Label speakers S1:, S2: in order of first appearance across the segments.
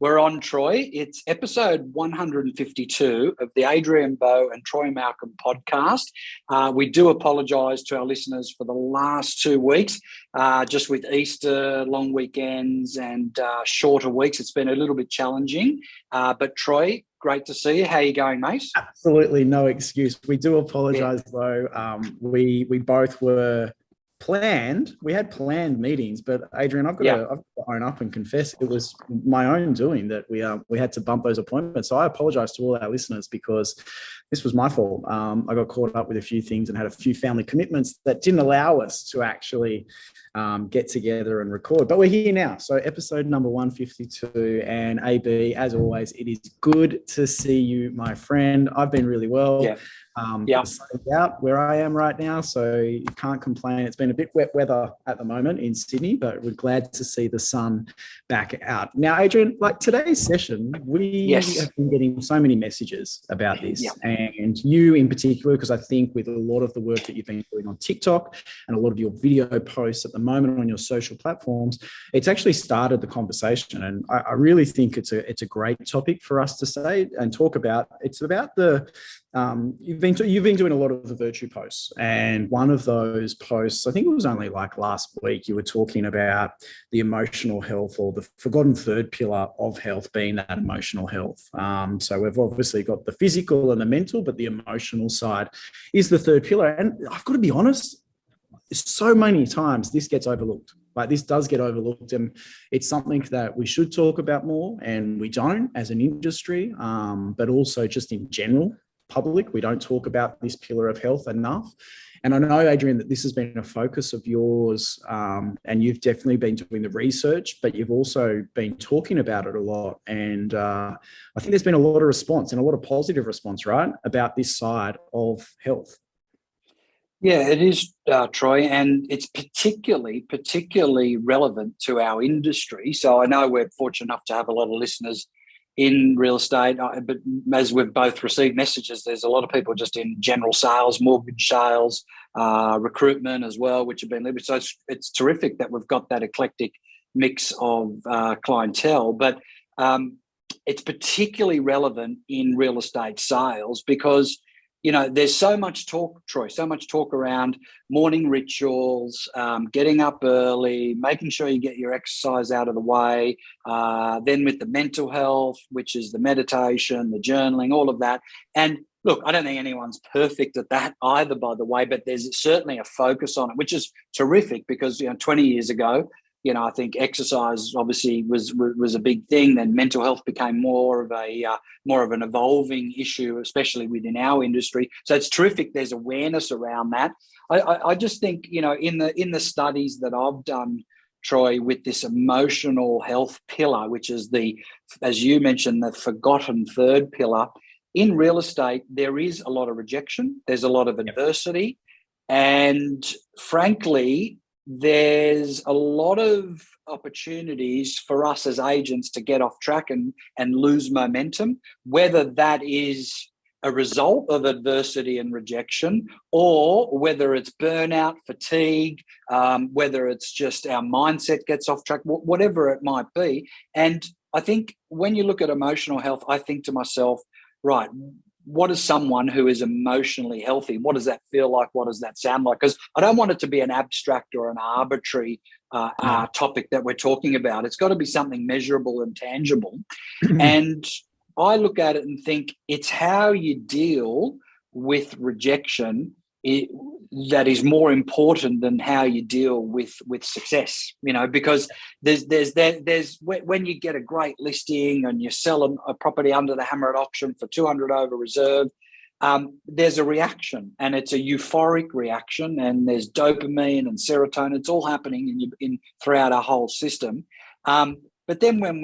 S1: We're on, Troy. It's episode 152 of the Adrian Bo and Troy Malcolm podcast. We do apologise to our listeners for the last 2 weeks, just with Easter, long weekends and shorter weeks. It's been a little bit challenging. But Troy, great to see you. How are you going, mate?
S2: Absolutely no excuse. We do apologise, though. We both were planned. We had planned meetings, but Adrian, I've got to own up and confess it was my own doing that we had to bump those appointments. So I apologise to all our listeners because this was my fault. I got caught up with a few things and had a few family commitments that didn't allow us to actually get together and record. But we're here now. So episode number 152, and AB, as always, it is good to see you, my friend. I've been really well. The sun's out where I am right now, so you can't complain. It's been a bit wet weather at the moment in Sydney, but we're glad to see the sun back out. Now, Adrian, like today's session, we have been getting so many messages about this, and you in particular, because I think with a lot of the work that you've been doing on TikTok and a lot of your video posts at the moment on your social platforms, it's actually started the conversation, and I really think it's a great topic for us to say and talk about. It's about the you've been doing a lot of the virtue posts, and one of those posts, I think it was only like last week, you were talking about the emotional health, or the forgotten third pillar of health being that emotional health. So we've obviously got the physical and the mental, but the emotional side is the third pillar. And I've got to be honest, so many times this gets overlooked. Like, this does get overlooked, and it's something that we should talk about more, and we don't as an industry, but also just in general. Public, we don't talk about this pillar of health enough. And I know, Adrian, that this has been a focus of yours, and you've definitely been doing the research, but you've also been talking about it a lot. And I think there's been a lot of response, and a lot of positive response, right, about this side of health.
S1: Yeah, it is, Troy, and it's particularly relevant to our industry. So I know we're fortunate enough to have a lot of listeners in real estate, but as we've both received messages, there's a lot of people just in general sales, mortgage sales, recruitment as well, which have been living. So it's terrific that we've got that eclectic mix of clientele, but it's particularly relevant in real estate sales because, you know, there's so much talk, Troy, so much talk around morning rituals, getting up early, making sure you get your exercise out of the way, then with the mental health, which is the meditation, the journaling, all of that. And look, I don't think anyone's perfect at that either, by the way, but there's certainly a focus on it, which is terrific because, 20 years ago, I think exercise obviously was a big thing. Then mental health became more of an evolving issue, especially within our industry. So it's terrific. There's awareness around that. I just think, in the studies that I've done, Troy, with this emotional health pillar, which is as you mentioned, the forgotten third pillar, in real estate, there is a lot of rejection. There's a lot of adversity. And frankly, there's a lot of opportunities for us as agents to get off track and lose momentum, whether that is a result of adversity and rejection, or whether it's burnout, fatigue, whether it's just our mindset gets off track, whatever it might be. And I think when you look at emotional health, I think to myself, right, what is someone who is emotionally healthy? What does that feel like? What does that sound like? Because I don't want it to be an abstract or an arbitrary topic that we're talking about. It's got to be something measurable and tangible. And I look at it and think it's how you deal with rejection that is more important than how you deal with success, because there's when you get a great listing and you sell a property under the hammer at auction for 200 over reserve, there's a reaction, and it's a euphoric reaction, and there's dopamine and serotonin. It's all happening throughout our whole system. But then when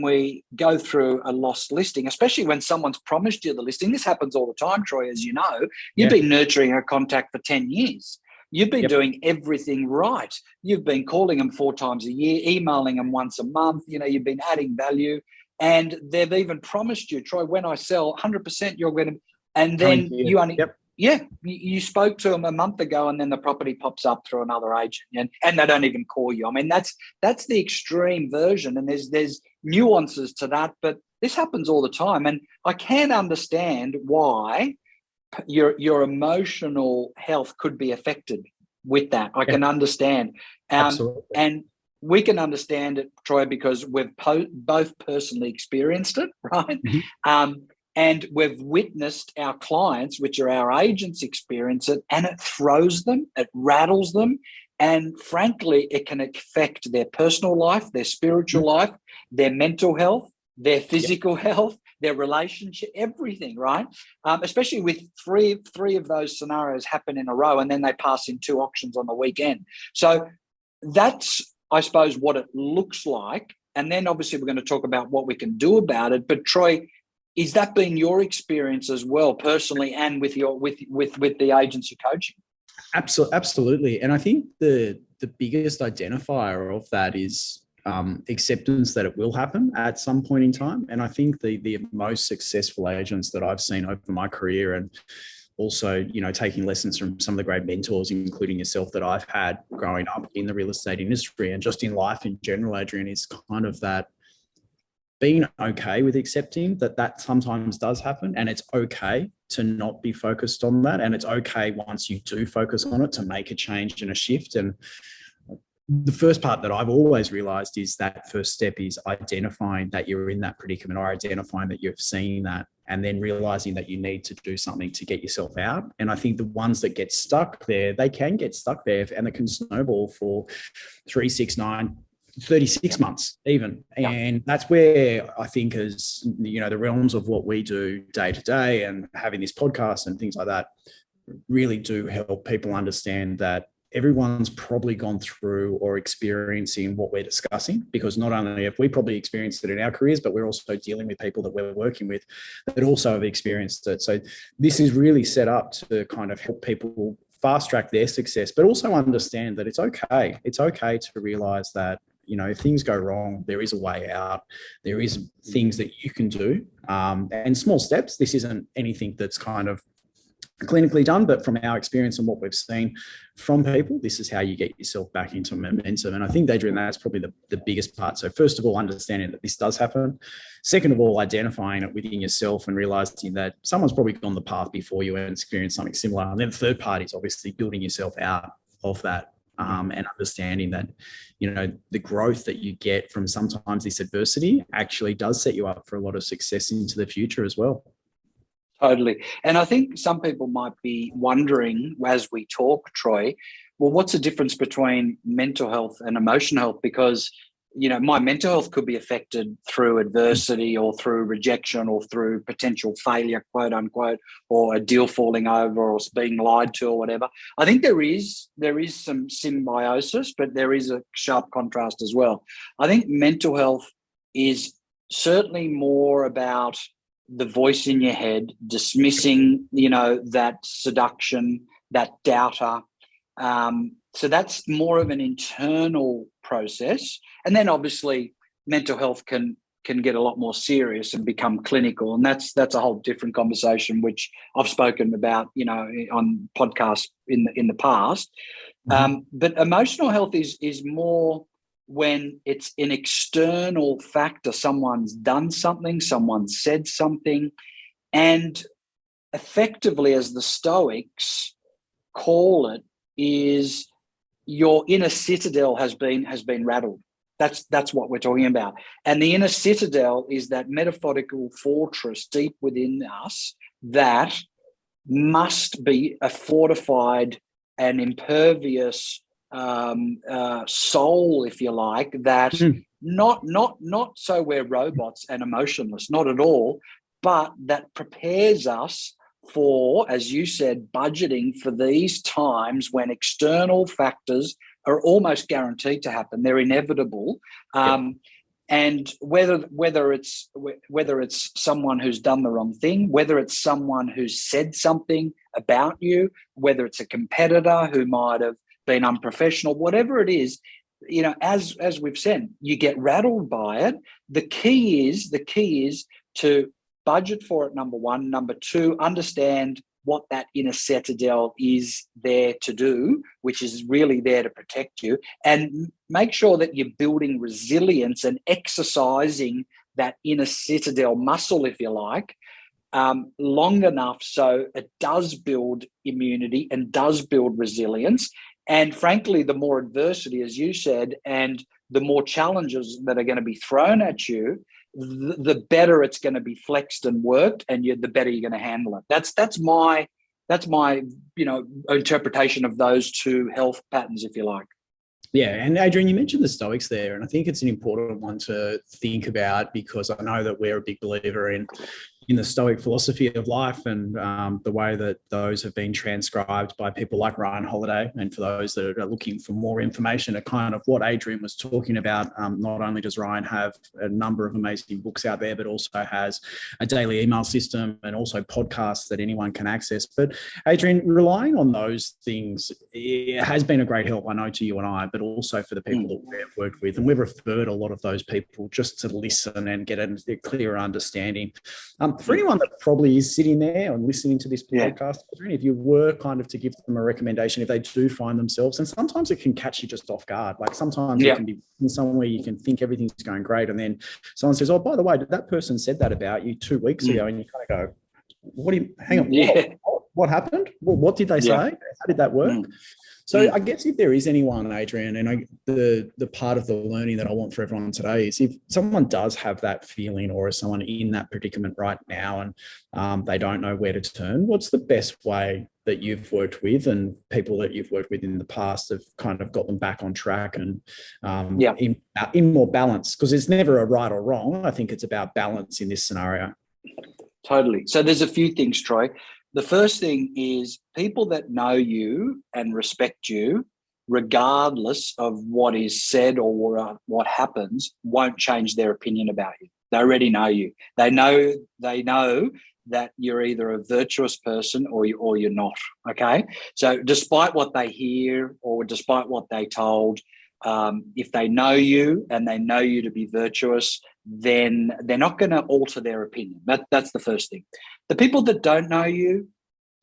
S1: we go through a lost listing, especially when someone's promised you the listing, this happens all the time, Troy, as you know, you've been nurturing a contact for 10 years. You've been doing everything right. You've been calling them 4 times a year, emailing them once a month. You've been adding value, and they've even promised you, Troy, when I sell 100%, you're going to, and then you only, Yeah, you spoke to them a month ago, and then the property pops up through another agent, and they don't even call you. I mean, that's the extreme version, and there's nuances to that, but this happens all the time, and I can understand why your emotional health could be affected with that. I can understand,
S2: Absolutely.
S1: and we can understand it, Troy, because we've both personally experienced it, right?
S2: Mm-hmm.
S1: And we've witnessed our clients, which are our agents, experience it, and it throws them, it rattles them, and frankly, it can affect their personal life, their spiritual life, their mental health, their physical health, their relationship, everything, right? Especially with three of those scenarios happen in a row, and then they pass in 2 auctions on the weekend. So that's, I suppose, what it looks like. And then obviously we're going to talk about what we can do about it. But Troy, is that been your experience as well, personally, and with the agents you're coaching?
S2: Absolutely. And I think the biggest identifier of that is acceptance that it will happen at some point in time. And I think the most successful agents that I've seen over my career, and also, taking lessons from some of the great mentors, including yourself, that I've had growing up in the real estate industry and just in life in general, Adrian, is kind of that being okay with accepting that sometimes does happen, and it's okay to not be focused on that. And it's okay, once you do focus on it, to make a change and a shift. And the first part that I've always realized is that first step is identifying that you're in that predicament, or identifying that you've seen that, and then realizing that you need to do something to get yourself out. And I think the ones that get stuck there, they can get stuck there, and it can snowball for 3, 6, 9, 36 months even. And that's where I think, as the realms of what we do day to day and having this podcast and things like that really do help people understand that everyone's probably gone through or experiencing what we're discussing, because not only have we probably experienced it in our careers, but we're also dealing with people that we're working with that also have experienced it. So this is really set up to kind of help people fast track their success, but also understand that it's okay. It's okay to realize that, if things go wrong, there is a way out. There is things that you can do, and small steps. This isn't anything that's kind of clinically done, but from our experience and what we've seen from people, this is how you get yourself back into momentum. And I think, Adrian, that's probably the biggest part. So first of all, understanding that this does happen. Second of all, identifying it within yourself and realizing that someone's probably gone the path before you and experienced something similar. And then third part is obviously building yourself out of that, and understanding that, the growth that you get from sometimes this adversity actually does set you up for a lot of success into the future as well.
S1: Totally. And I think some people might be wondering, as we talk, Troy, well, what's the difference between mental health and emotional health? Because, my mental health could be affected through adversity or through rejection or through potential failure, quote unquote, or a deal falling over or being lied to or whatever. I think there is some symbiosis, but there is a sharp contrast as well. I think mental health is certainly more about the voice in your head, dismissing, that seduction, that doubter. So that's more of an internal process. And then obviously mental health can get a lot more serious and become clinical. And that's a whole different conversation, which I've spoken about, on podcasts in the past. Mm-hmm. But emotional health is more when it's an external factor. Someone's done something, someone said something, and effectively, as the Stoics call it, is your inner citadel has been rattled. That's what we're talking about. And the inner citadel is that metaphorical fortress deep within us that must be a fortified and impervious soul, if you like, that not so we're robots and emotionless, not at all, but that prepares us for, as you said, budgeting for these times when external factors are almost guaranteed to happen. They're inevitable. And whether it's someone who's done the wrong thing, whether it's someone who's said something about you, whether it's a competitor who might have been unprofessional, whatever it is, as we've said, you get rattled by it. The key is to budget for it, number one. Number two, understand what that inner citadel is there to do, which is really there to protect you, and make sure that you're building resilience and exercising that inner citadel muscle, if you like, long enough so it does build immunity and does build resilience. And frankly, the more adversity, as you said, and the more challenges that are going to be thrown at you, the better it's going to be flexed and worked, and the better you're going to handle it. That's my interpretation of those two health patterns, if you like.
S2: Yeah, and Adrian, you mentioned the Stoics there, and I think it's an important one to think about, because I know that we're a big believer in the Stoic philosophy of life, and the way that those have been transcribed by people like Ryan Holiday. And for those that are looking for more information at kind of what Adrian was talking about, not only does Ryan have a number of amazing books out there, but also has a daily email system and also podcasts that anyone can access. But Adrian, relying on those things, it has been a great help, I know, to you and I, but also for the people that we've worked with. And we've referred a lot of those people just to listen and get a clearer understanding. For anyone that probably is sitting there and listening to this podcast, if you were kind of to give them a recommendation, if they do find themselves, and sometimes it can catch you just off guard. Like sometimes it can be in somewhere you can think everything's going great, and then someone says, "Oh, by the way, that person said that about you 2 weeks ago," and you kind of go, hang on, what happened? Well, what did they say? How did that work? So I guess if there is anyone, Adrian, and the part of the learning that I want for everyone today is, if someone does have that feeling, or is someone in that predicament right now and they don't know where to turn, what's the best way that you've worked with and people that you've worked with in the past have kind of got them back on track and in more balance? Because it's never a right or wrong. I think it's about balance in this scenario.
S1: Totally. So there's a few things, Troy. The first thing is, people that know you and respect you, regardless of what is said or what happens, won't change their opinion about you. They already know you. They know that you're either a virtuous person or you're not. Okay. So despite what they hear or despite what they told, if they know you and they know you to be virtuous, then they're not going to alter their opinion. That's the first thing. The people that don't know you,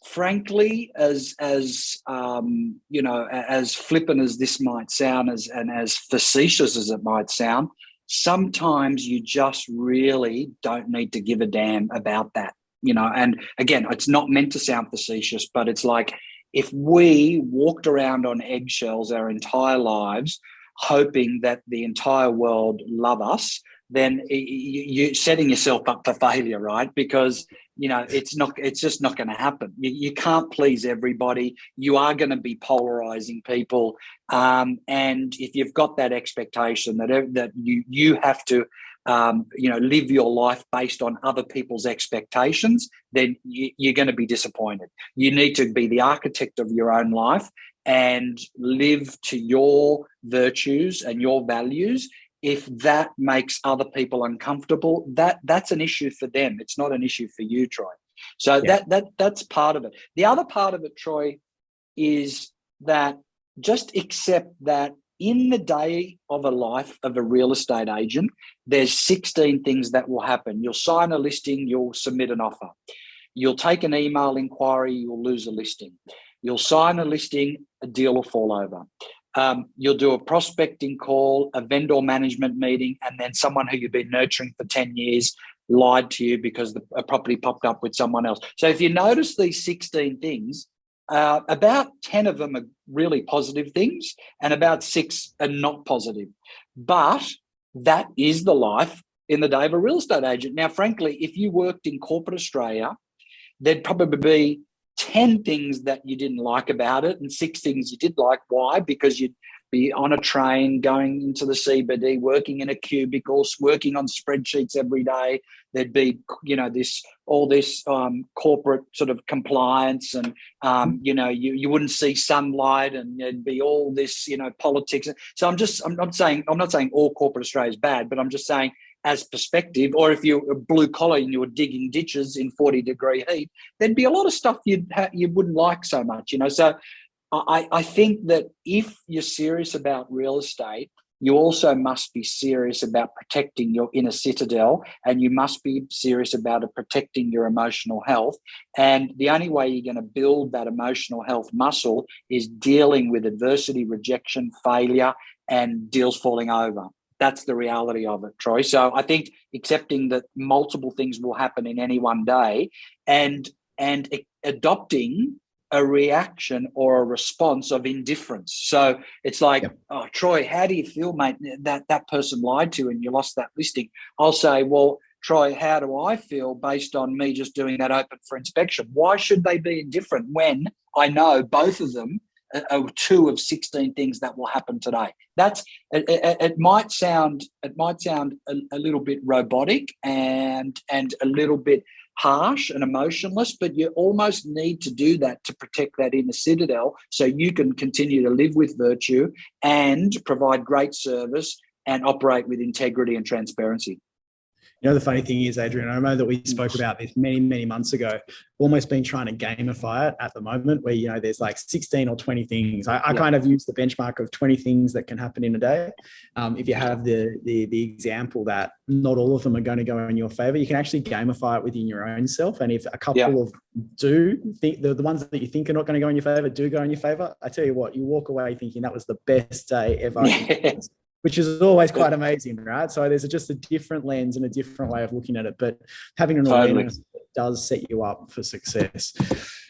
S1: frankly, as flippant as this might sound, and as facetious as it might sound, sometimes you just really don't need to give a damn about that. And again, it's not meant to sound facetious, but it's like, if we walked around on eggshells our entire lives, hoping that the entire world love us, then you're setting yourself up for failure, right? Because it's just not going to happen. You can't please everybody. You are going to be polarizing people, and if you've got that expectation that you have to live your life based on other people's expectations, then you're going to be disappointed. You need to be the architect of your own life and live to your virtues and your values. If that makes other people uncomfortable, that's an issue for them. It's not an issue for you, Troy. So that's part of it. The other part of it, Troy, is that just accept that in the day of a life of a real estate agent, there's 16 things that will happen. You'll sign a listing, you'll submit an offer. You'll take an email inquiry, you'll lose a listing. You'll sign a listing, a deal will fall over. You'll do a prospecting call, a vendor management meeting, and then someone who you've been nurturing for 10 years lied to you because a property popped up with someone else. So if you notice these 16 things, about 10 of them are really positive things and about 6 are not positive. But that is the life in the day of a real estate agent. Now, frankly, if you worked in corporate Australia, there'd probably be 10 things that you didn't like about it and 6 things you did like. Why? Because you'd be on a train going into the CBD, working in a cubicle, working on spreadsheets every day. There'd be, this corporate sort of compliance, and you wouldn't see sunlight, and there'd be all this, politics. So I'm not saying all corporate Australia is bad, but I'm just saying, as perspective, or if you're a blue collar and you were digging ditches in 40-degree heat, there'd be a lot of stuff you wouldn't like so much, So I think that if you're serious about real estate, you also must be serious about protecting your inner citadel, and you must be serious about protecting your emotional health. And the only way you're going to build that emotional health muscle is dealing with adversity, rejection, failure, and deals falling over. That's the reality of it, Troy. So I think accepting that multiple things will happen in any one day, and adopting a reaction or a response of indifference. So it's like, oh, Troy, how do you feel, mate, that person lied to you and you lost that listing? I'll say, well, Troy, how do I feel based on me just doing that open for inspection? Why should they be indifferent when I know both of them are 2 of 16 things that will happen today? It might sound a little bit robotic and a little bit harsh and emotionless, but you almost need to do that to protect that inner citadel so you can continue to live with virtue and provide great service and operate with integrity and transparency.
S2: You know, the funny thing is, Adrian, I know that we spoke about this many, many months ago, almost been trying to gamify it at the moment where, you know, there's like 16 or 20 things. I kind of use the benchmark of 20 things that can happen in a day. If you have the example that not all of them are going to go in your favor, you can actually gamify it within your own self. And if a couple of do think the ones that you think are not going to go in your favor do go in your favor, I tell you what, you walk away thinking that was the best day ever. Which is always quite amazing, right? So there's just a different lens and a different way of looking at it, but having an awareness does set you up for success.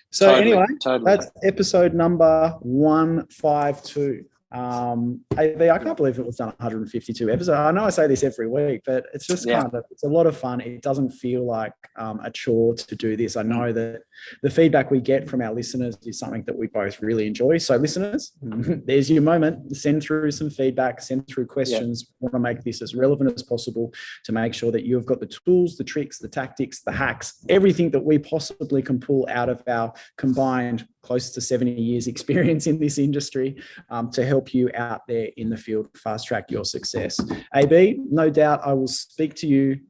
S2: So anyway, that's episode number 152. AB, I can't believe it was done 152 episodes. I know I say this every week, but it's just it's a lot of fun. It doesn't feel like a chore to do this. I know that the feedback we get from our listeners is something that we both really enjoy. So listeners, there's your moment. Send through some feedback, send through questions. We want to make this as relevant as possible to make sure that you've got the tools, the tricks, the tactics, the hacks, everything that we possibly can pull out of our combined close to 70 years experience in this industry to help you out there in the field, fast track your success. AB, no doubt I will speak to you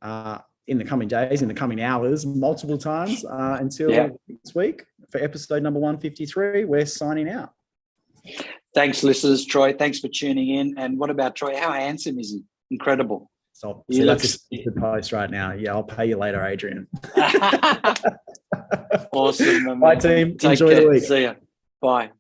S2: in the coming days, in the coming hours, multiple times until next week for episode number 153. We're signing out.
S1: Thanks, listeners. Troy, thanks for tuning in. And what about Troy? How handsome is he? Incredible.
S2: So that's a post right now. Yeah, I'll pay you later, Adrian.
S1: Awesome.
S2: Bye, team. Enjoy the week.
S1: See ya. Bye.